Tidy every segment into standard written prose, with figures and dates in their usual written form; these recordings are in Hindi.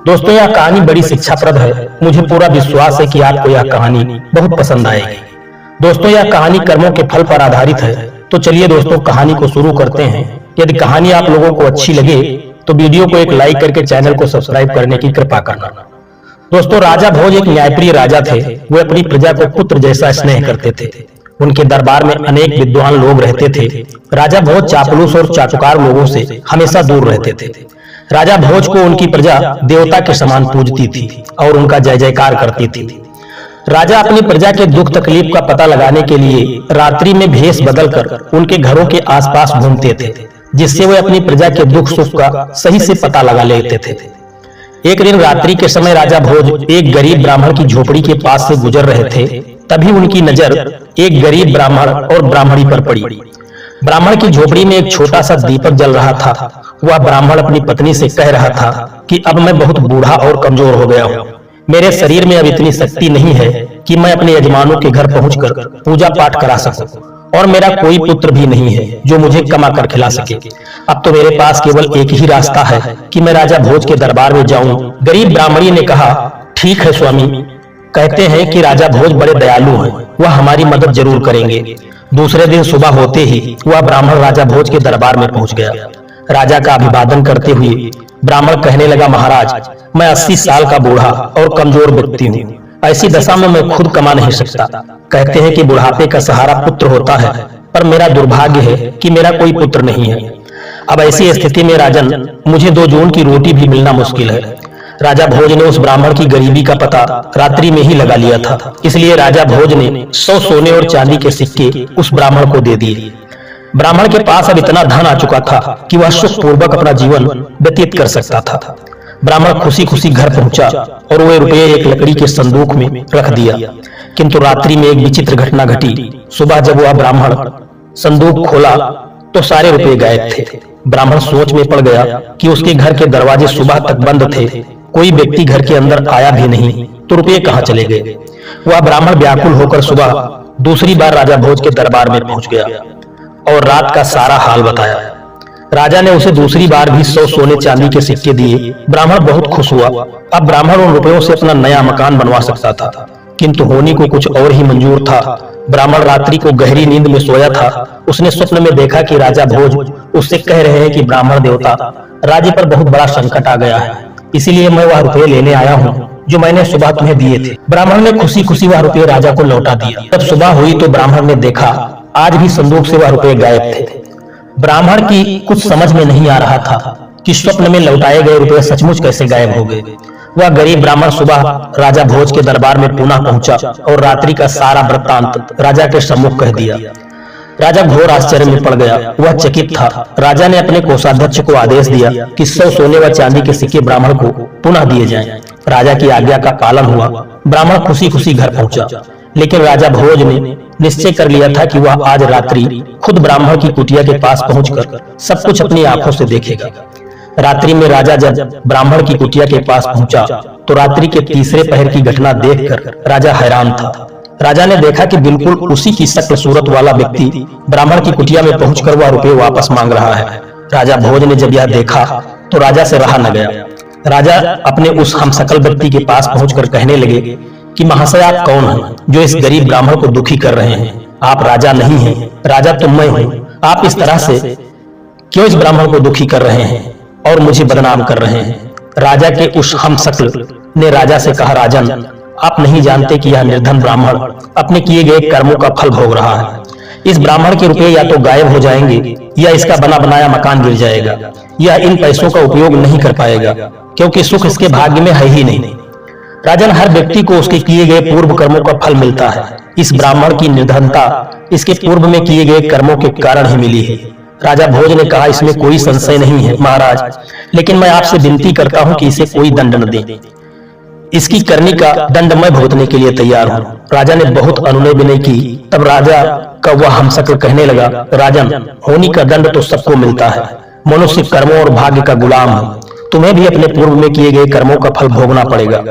दोस्तों यह कहानी बड़ी शिक्षाप्रद है। मुझे पूरा विश्वास है कि आपको यह कहानी बहुत पसंद आएगी। दोस्तों यह कहानी कर्मों के फल पर आधारित है। तो चलिए दोस्तों कहानी को शुरू करते हैं। यदि कहानी आप लोगों को अच्छी लगे तो वीडियो को एक लाइक करके चैनल को सब्सक्राइब करने की कृपा करना। दोस्तों राजा भोज एक न्यायप्रिय राजा थे। वो अपनी प्रजा को पुत्र जैसा स्नेह करते थे। उनके दरबार में अनेक विद्वान लोग रहते थे। राजा भोज चापलूस और चाटुकार लोगों से हमेशा दूर रहते थे। राजा भोज को उनकी प्रजा देवता के समान पूजती थी और उनका जय जयकार करती थी। राजा अपनी प्रजा के दुख तकलीफ का पता लगाने के लिए रात्रि में भेष बदलकर उनके घरों के आसपास घूमते थे, जिससे वे अपनी प्रजा के दुख सुख का सही से पता लगा लेते थे। एक दिन रात्रि के समय राजा भोज एक गरीब ब्राह्मण की झोपड़ी के पास से गुजर रहे थे। तभी उनकी नजर एक गरीब ब्राह्मण और ब्राह्मणी पर पड़ी। ब्राह्मण की झोपड़ी में एक छोटा सा दीपक जल रहा था। वह ब्राह्मण अपनी पत्नी से कह रहा था कि अब मैं बहुत बूढ़ा और कमजोर हो गया हूँ। मेरे शरीर में अब इतनी शक्ति नहीं है कि मैं अपने यजमानों के घर पहुंचकर पूजा पाठ करा सकूं, और मेरा कोई पुत्र भी नहीं है जो मुझे कमा कर खिला सके। अब तो मेरे पास केवल एक ही रास्ता है कि मैं राजा भोज के दरबार में जाऊं। गरीब ब्राह्मणी ने कहा, ठीक है स्वामी, कहते हैं कि राजा भोज बड़े दयालु हैं, वह हमारी मदद जरूर करेंगे। दूसरे दिन सुबह होते ही वह ब्राह्मण राजा भोज के दरबार में पहुंच गया। राजा का अभिवादन करते हुए ब्राह्मण कहने लगा, महाराज, मैं 80 साल का बूढ़ा और कमजोर व्यक्ति हूँ। ऐसी दशा में मैं खुद कमा नहीं सकता। कहते हैं कि बुढ़ापे का सहारा पुत्र होता है, पर मेरा दुर्भाग्य है कि मेरा कोई पुत्र नहीं है। अब ऐसी स्थिति में राजन, मुझे 2 जून की रोटी भी मिलना मुश्किल है। राजा भोज ने उस ब्राह्मण की गरीबी का पता रात्रि में ही लगा लिया था। इसलिए राजा भोज ने 100 सोने और चांदी के सिक्के उस ब्राह्मण को दे दिए। ब्राह्मण के पास अब इतना धन आ चुका था कि वह सुखपूर्वक अपना जीवन व्यतीत कर सकता था। ब्राह्मण खुशी खुशी घर पहुंचा और वे रुपये एक लकड़ी के संदूक में रख दिया। किंतु रात्रि में एक विचित्र घटना घटी। सुबह जब वह ब्राह्मण संदूक खोला तो सारे रुपये गायब थे। ब्राह्मण सोच में पड़ गया कि उसके घर के दरवाजे सुबह तक बंद थे, कोई व्यक्ति घर के अंदर आया भी नहीं, तो रुपये कहाँ चले गए। वह ब्राह्मण व्याकुल होकर सुबह दूसरी बार राजा भोज के दरबार में पहुंच गया और रात का सारा हाल बताया। राजा ने उसे दूसरी बार भी 100 सोने चांदी के सिक्के दिए। ब्राह्मण बहुत खुश हुआ। अब ब्राह्मण उन रुपयों से अपना नया मकान बनवा सकता था, किंतु होने को कुछ और ही मंजूर था। ब्राह्मण रात्रि को गहरी नींद में सोया था। उसने स्वप्न में देखा कि राजा भोज उससे कह रहे हैं कि ब्राह्मण देवता, राज्य पर बहुत बड़ा संकट आ गया है, इसीलिए मैं वह रुपये लेने आया हूँ जो मैंने सुबह तुम्हें दिए थे। ब्राह्मण ने खुशी खुशी वह रुपये राजा को लौटा दिया। जब सुबह हुई तो ब्राह्मण ने देखा आज भी संदूक से वह रुपये गायब थे। ब्राह्मण की कुछ समझ में नहीं आ रहा था कि स्वप्न में लौटाए गए रुपये सचमुच कैसे गायब हो गए। वह गरीब ब्राह्मण सुबह राजा भोज के दरबार में पुनः पहुंचा और रात्रि का सारा वृत्तांत राजा के सम्मुख कह दिया। राजा घोर आश्चर्य में पड़ गया। वह चकित था। राजा ने अपने कोषाध्यक्ष को आदेश दिया कि 100 सोने व चांदी के सिक्के ब्राह्मण को पुनः दिए जाएं। राजा की आज्ञा का पालन हुआ। ब्राह्मण खुशी खुशी घर पहुंचा। लेकिन राजा भोज ने निश्चय कर लिया था कि वह आज रात्रि खुद ब्राह्मण की कुटिया के पास पहुंचकर सब कुछ अपनी आंखों से देखेगा। रात्रि में राजा जब ब्राह्मण की कुटिया के पास पहुंचा तो रात्रि के तीसरे पहर की घटना देखकर राजा हैरान था। राजा ने देखा कि बिल्कुल उसी की शक्ल सूरत वाला व्यक्ति ब्राह्मण की कुटिया में पहुंचकर वह रुपये वापस मांग रहा है। राजा भोज ने जब यह देखा तो राजा से रहा न गया। राजा अपने उस हमशक्ल व्यक्ति के पास पहुंचकर कहने लगे कि महाशय, आप कौन हैं जो इस गरीब ब्राह्मण को दुखी कर रहे हैं? आप राजा नहीं हैं, राजा तो मैं हूँ। आप इस तरह से क्यों इस ब्राह्मण को दुखी कर रहे हैं और मुझे बदनाम कर रहे हैं? राजा के उस हमशक्ल ने राजा से कहा, राजन, आप नहीं जानते कि यह निर्धन ब्राह्मण अपने किए गए कर्मों का फल भोग रहा है। इस ब्राह्मण के रुपये या तो गायब हो जाएंगे या इसका बना बनाया मकान गिर जाएगा। यह इन पैसों का उपयोग नहीं कर पाएगा क्योंकि सुख इसके भाग्य में है ही नहीं। राजन, हर व्यक्ति को उसके किए गए पूर्व कर्मों का फल मिलता है। इस ब्राह्मण की निर्धनता इसके पूर्व में किए गए कर्मों के कारण ही मिली है। राजा भोज ने कहा, इसमें कोई संशय नहीं है महाराज, लेकिन मैं आपसे विनती करता हूं कि इसे कोई दंड न दे। इसकी करनी का दंड मैं भुगतने के लिए तैयार हूं। राजा ने बहुत अनुनय विनय की। तब राजा का वह हमशक्ल कहने लगा, राजन, होनी का दंड तो सबको मिलता है। मनुष्य कर्मों और भाग्य का गुलाम है। तुम्हें भी अपने पूर्व में किए गए कर्मों का फल भोगना पड़ेगा।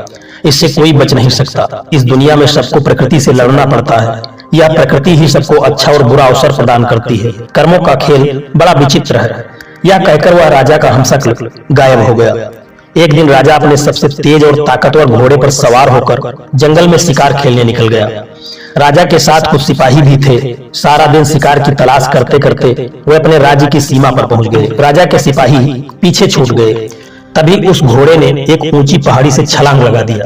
इससे कोई बच नहीं सकता। इस दुनिया में सबको प्रकृति से लड़ना पड़ता है। यह प्रकृति ही सबको अच्छा और बुरा अवसर प्रदान करती है। कर्मों का खेल बड़ा विचित्र है। यह कहकर वह राजा का हमशक्ल गायब हो गया। एक दिन राजा अपने सबसे तेज और ताकतवर घोड़े पर सवार होकर जंगल में शिकार खेलने निकल गया। राजा के साथ कुछ सिपाही भी थे। सारा दिन शिकार की तलाश करते करते वे अपने राज्य की सीमा पर पहुंच गए। राजा के सिपाही पीछे छूट गए। तभी उस घोड़े ने एक ऊंची पहाड़ी से छलांग लगा दिया।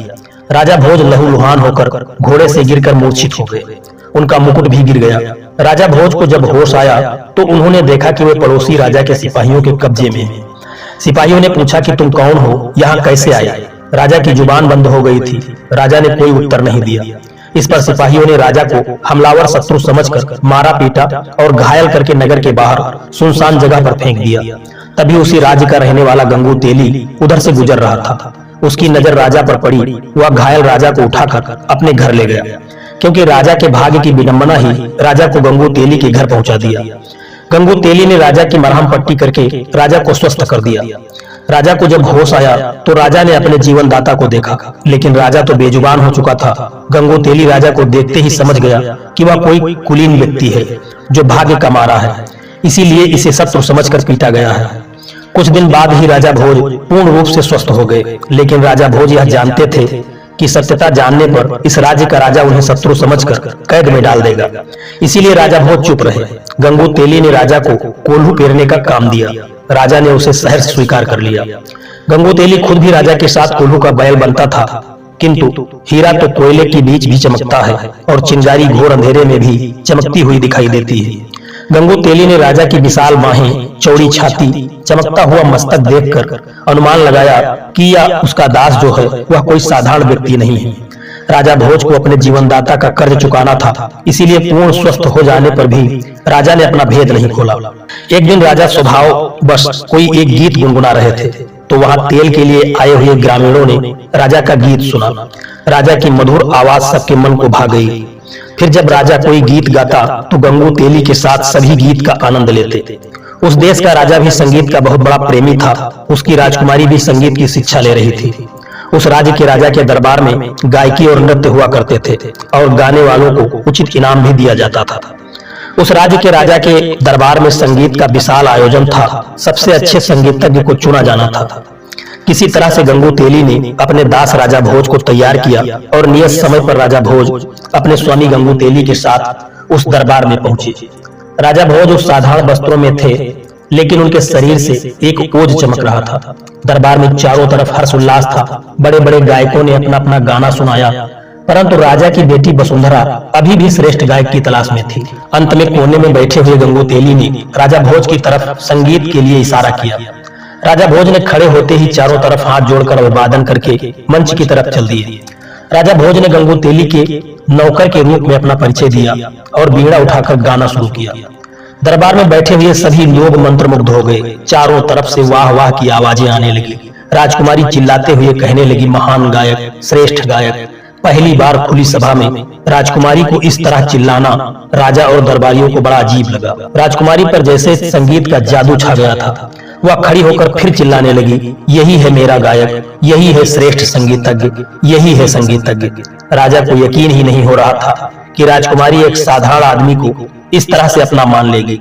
राजा भोज लहूलुहान होकर घोड़े से गिरकर मूर्छित हो गए। उनका मुकुट भी गिर गया। राजा भोज को जब होश आया तो उन्होंने देखा कि वे पड़ोसी राजा के सिपाहियों के कब्जे में हैं। सिपाहियों ने पूछा कि तुम कौन हो, यहाँ कैसे आए? राजा की जुबान बंद हो गई थी। राजा ने कोई उत्तर नहीं दिया। इस पर सिपाहियों ने राजा को हमलावर शत्रु समझकर मारा पीटा और घायल करके नगर के बाहर सुनसान जगह पर फेंक दिया। तभी उसी राज्य का रहने वाला गंगू तेली उधर से गुजर रहा था। उसकी नजर राजा पर पड़ी। वह घायल राजा को उठाकर अपने घर ले गया, क्योंकि राजा के भाग्य की विडंबना ही राजा को गंगू तेली के घर पहुंचा दिया। गंगू तेली ने राजा की मरहम पट्टी करके राजा को स्वस्थ कर दिया। राजा को जब होश आया तो राजा ने अपने जीवन दाता को देखा, लेकिन राजा तो बेजुबान हो चुका था। गंगू तेली राजा को देखते ही समझ गया कि वह कोई कुलीन व्यक्ति है जो भाग्य का मारा है, इसीलिए इसे शत्रु समझकर पीटा गया है। कुछ दिन बाद ही राजा भोज पूर्ण रूप से स्वस्थ हो गए, लेकिन राजा भोज यह जानते थे कि सत्यता जानने पर इस राज्य का राजा उन्हें शत्रु समझकर कैद में डाल देगा। इसीलिए राजा भोज चुप रहे। गंगू तेली ने राजा को कोल्हू पेरने का काम दिया। राजा ने उसे सहर्ष स्वीकार कर लिया। गंगू तेली खुद भी राजा के साथ कोल्हू का बैल बनता था, किंतु हीरा तो कोयले के बीच भी चमकता है और चिंगारी घोर अंधेरे में भी चमकती हुई दिखाई देती है। गंगू तेली ने राजा की विशाल बाहें, चौड़ी छाती, चमकता हुआ मस्तक देखकर अनुमान लगाया कि यह उसका दास जो है वह कोई साधारण व्यक्ति नहीं है। राजा भोज को अपने जीवनदाता का कर्ज चुकाना था, इसीलिए पूर्ण स्वस्थ हो जाने पर भी राजा ने अपना भेद नहीं खोला। एक दिन राजा स्वभाव बस कोई एक गीत गुनगुना रहे थे, तो वहां तेल के लिए आए हुए ग्रामीणों ने राजा का गीत सुना। राजा की मधुर आवाज सबके मन को भा गई। फिर जब राजा कोई गीत गाता तो गंगू तेली के साथ सभी गीत का आनंद लेते। उस देश का राजा भी संगीत का बहुत बड़ा प्रेमी था। उसकी राजकुमारी भी संगीत की शिक्षा ले रही थी। उस राज्य के राजा के दरबार में गायकी और नृत्य हुआ करते थे और गाने वालों को उचित इनाम भी दिया जाता था। उस राज्य के राजा के दरबार में संगीत का विशाल आयोजन था। सबसे अच्छे संगीतज्ञ को चुना जाना था। किसी तरह से गंगू तेली ने अपने दास राजा भोज को तैयार किया और नियत समय पर राजा भोज अपने स्वामी गंगू तेली के साथ उस दरबार में पहुंचे। राजा भोज उस साधारण वस्त्रों में थे, लेकिन उनके शरीर से एक ओज चमक रहा था। दरबार में चारों तरफ हर्ष उल्लास था। बड़े बड़े गायकों ने अपना अपना गाना सुनाया, परंतु राजा की बेटी वसुंधरा अभी भी श्रेष्ठ गायक की तलाश में थी। अंत में कोने में बैठे हुए गंगू तेली ने राजा भोज की तरफ संगीत के लिए इशारा किया। राजा भोज ने खड़े होते ही चारों तरफ हाथ जोड़कर अभिवादन करके मंच की तरफ चल दिए। राजा भोज ने गंगू तेली के नौकर के रूप में अपना परिचय दिया और बीड़ा उठाकर गाना शुरू किया। दरबार में बैठे हुए सभी लोग मंत्रमुग्ध हो गए। चारों तरफ से वाह वाह की आवाजें आने लगी। राजकुमारी चिल्लाते हुए कहने लगी, महान गायक, श्रेष्ठ गायक। पहली बार खुली सभा में राजकुमारी को इस तरह चिल्लाना राजा और दरबारियों को बड़ा अजीब लगा। राजकुमारी पर जैसे संगीत का जादू छा गया था। वह खड़ी होकर फिर चिल्लाने लगी, यही है मेरा गायक, यही है श्रेष्ठ संगीतज्ञ, यही है संगीतज्ञ। राजा को यकीन ही नहीं हो रहा था कि राजकुमारी एक साधारण आदमी को इस तरह से अपना मान लेगी।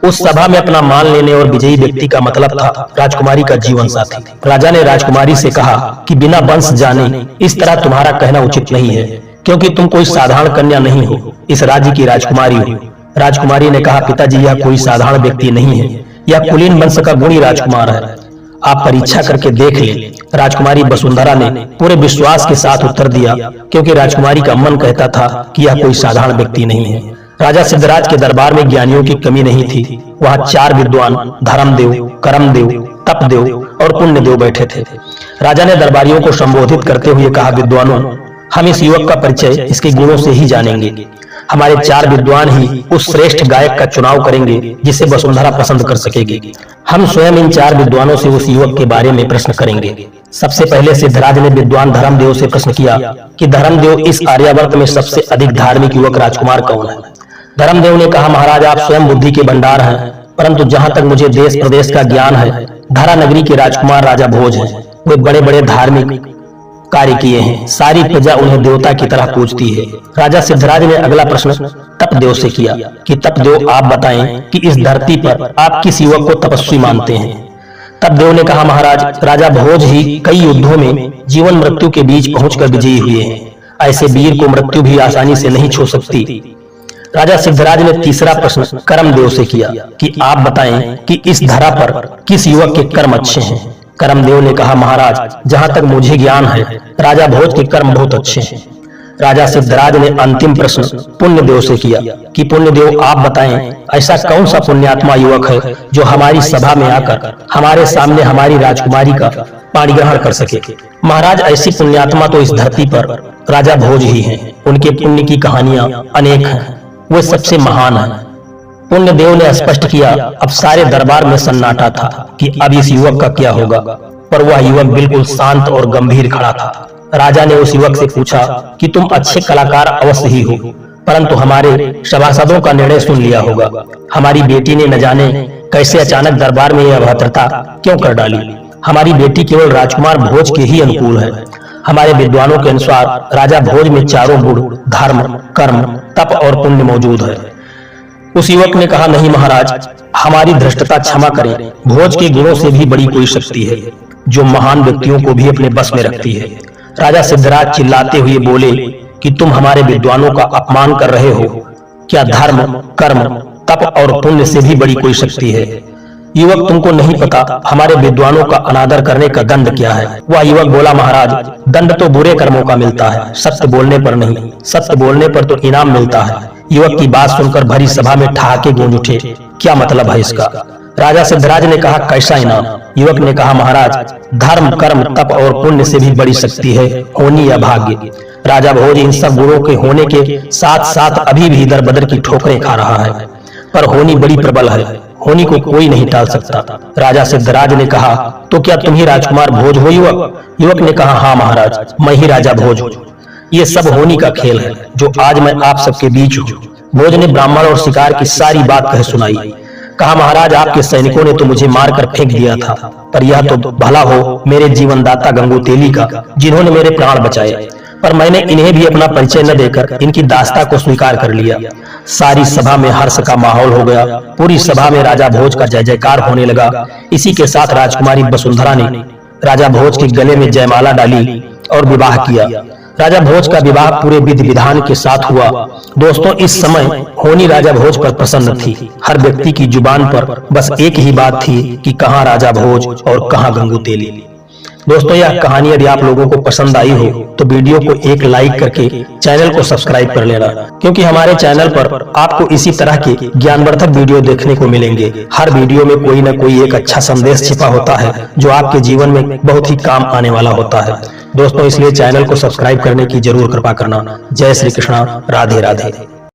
उस सभा में अपना मान लेने और विजयी व्यक्ति का मतलब था राजकुमारी का जीवन साथी। राजा ने राजकुमारी से कहा कि बिना वंश जाने इस तरह तुम्हारा कहना उचित नहीं है, क्योंकि तुम कोई साधारण कन्या नहीं हो, इस राज्य की राजकुमारी हो। राजकुमारी ने कहा, पिताजी यह कोई साधारण व्यक्ति नहीं है, यह कुलीन वंश का गुणी राजकुमार है, आप परीक्षा करके देख लें। राजकुमारी वसुंधरा ने पूरे विश्वास के साथ उत्तर दिया, क्योंकि राजकुमारी का मन कहता था कि यह कोई साधारण व्यक्ति नहीं है। राजा सिद्धराज के दरबार में ज्ञानियों की कमी नहीं थी। वहां 4 विद्वान धर्मदेव, कर्मदेव, तपदेव और पुण्यदेव बैठे थे। राजा ने दरबारियों को संबोधित करते हुए कहा, विद्वानों, हम इस युवक का परिचय इसके गुणों से ही जानेंगे। हमारे 4 विद्वान ही उस श्रेष्ठ गायक का चुनाव करेंगे जिसे वसुंधरा पसंद कर सकेगी। हम स्वयं इन 4 विद्वानों से उस युवक के बारे में प्रश्न करेंगे। सबसे पहले सिद्धराज ने विद्वान धर्मदेव से प्रश्न किया कि धर्मदेव, इस आर्यावर्त में सबसे अधिक धार्मिक युवक राजकुमार कौन है? धर्मदेव ने कहा, महाराज आप स्वयं बुद्धि के भंडार हैं, परंतु जहां तक मुझे देश प्रदेश का ज्ञान है, धरा नगरी के राजकुमार राजा भोज हैं। वे बड़े बड़े धार्मिक कार्य किए हैं, सारी प्रजा उन्हें देवता की तरह पूजती है। राजा सिद्धराज ने अगला प्रश्न तपदेव से किया कि तपदेव आप बताएं कि इस धरती पर आप किस युवक को तपस्वी मानते हैं? तब देव ने कहा, महाराज, राजा भोज ही कई युद्धों में जीवन मृत्यु के बीच पहुंचकर विजयी हुए हैं। ऐसे वीर को मृत्यु भी आसानी से नहीं छू सकती। राजा सिद्धराज ने तीसरा प्रश्न कर्मदेव से किया कि आप बताएं कि इस धरा पर किस युवक के कर्म अच्छे हैं। कर्मदेव ने कहा, महाराज, जहां तक मुझे ज्ञान है, राजा भोज के कर्म बहुत अच्छे हैं। राजा सिद्धराज ने अंतिम प्रश्न पुण्यदेव से किया कि पुण्यदेव आप बताएं, ऐसा कौन सा पुण्यात्मा युवक है जो हमारी सभा में आकर हमारे सामने हमारी राजकुमारी का पाणी ग्रहण कर सके। महाराज, ऐसी पुण्यात्मा तो इस धरती पर राजा भोज ही हैं। उनके पुण्य की कहानियां अनेक हैं, वे सबसे महान हैं। पुण्यदेव ने स्पष्ट किया। अब सारे दरबार में सन्नाटा था कि अब इस युवक का क्या होगा, पर वह युवक बिल्कुल शांत और गंभीर खड़ा था। राजा ने उस युवक से पूछा कि तुम अच्छे कलाकार अवश्य ही हो, परंतु हमारे सभासदों का निर्णय सुन लिया होगा। हमारी बेटी ने न जाने कैसे अचानक दरबार में यह अभद्रता क्यों कर डाली। हमारी बेटी केवल राजकुमार भोज के ही अनुकूल है। हमारे विद्वानों के अनुसार राजा भोज में चारों गुण धर्म, कर्म, तप और पुण्य मौजूद है। उस युवक ने कहा, नहीं महाराज, हमारी धृष्टता क्षमा करें। भोज के गुणों से भी बड़ी कोई शक्ति है जो महान व्यक्तियों को भी अपने बस में रखती है। राजा सिद्धराज चिल्लाते हुए बोले कि तुम हमारे विद्वानों का अपमान कर रहे हो। क्या धर्म, कर्म, तप और पुण्य से भी बड़ी कोई शक्ति है? युवक, तुमको नहीं पता हमारे विद्वानों का अनादर करने का दंड क्या है। वह युवक बोला, महाराज, दंड तो बुरे कर्मों का मिलता है, सत्य बोलने पर नहीं। सत्य बोलने पर तो इनाम मिलता है। युवक की बात सुनकर भरी सभा में ठहाके गूंज उठे। क्या मतलब है इसका? राजा सिद्धराज ने कहा, कैसा इनाम? युवक ने कहा, महाराज, धर्म, कर्म, तप और पुण्य से भी बड़ी शक्ति है होनी या भाग्य। राजा भोज इन सब गुणों के होने के साथ साथ अभी भी दर बदर की ठोकरें खा रहा है, पर होनी बड़ी प्रबल है। होनी को कोई नहीं टाल सकता। राजा सिद्धराज ने कहा, तो क्या तुम ही राजकुमार भोज हो युवक? युवक ने कहा, हाँ महाराज, मैं ही राजा भोज हूँ। ये सब होनी का खेल है जो आज मैं आप सबके बीच हूँ। भोज ने ब्राह्मण और शिकार की सारी बात कह सुनाई। कहा, महाराज, आपके सैनिकों ने तो मुझे मारकर फेंक दिया था, पर यह तो भला हो मेरे जीवनदाता गंगोतेली का, जिन्होंने मेरे प्राण बचाए। पर मैंने इन्हें भी अपना परिचय न देकर इनकी दास्ता को स्वीकार कर लिया। सारी सभा में हर्ष का माहौल हो गया। पूरी सभा में राजा भोज का जय जयकार होने लगा। इसी के साथ राजकुमारी वसुंधरा ने राजा भोज के गले में जयमाला डाली और विवाह किया। राजा भोज का विवाह पूरे विधि विधान के साथ हुआ। दोस्तों, इस समय होनी राजा भोज पर प्रसन्न थी। हर व्यक्ति की जुबान पर बस एक ही बात थी कि कहाँ राजा भोज और कहाँ गंगोतेली। दोस्तों, यह कहानी यदि आप लोगों को पसंद आई हो तो वीडियो को एक लाइक करके चैनल को सब्सक्राइब कर लेना, क्योंकि हमारे चैनल पर आपको इसी तरह के ज्ञानवर्धक वीडियो देखने को मिलेंगे। हर वीडियो में कोई न कोई एक अच्छा संदेश छिपा होता है जो आपके जीवन में बहुत ही काम आने वाला होता है। दोस्तों, इसलिए चैनल को सब्सक्राइब करने की जरूर कृपा करना। जय श्री कृष्णा, राधे राधे।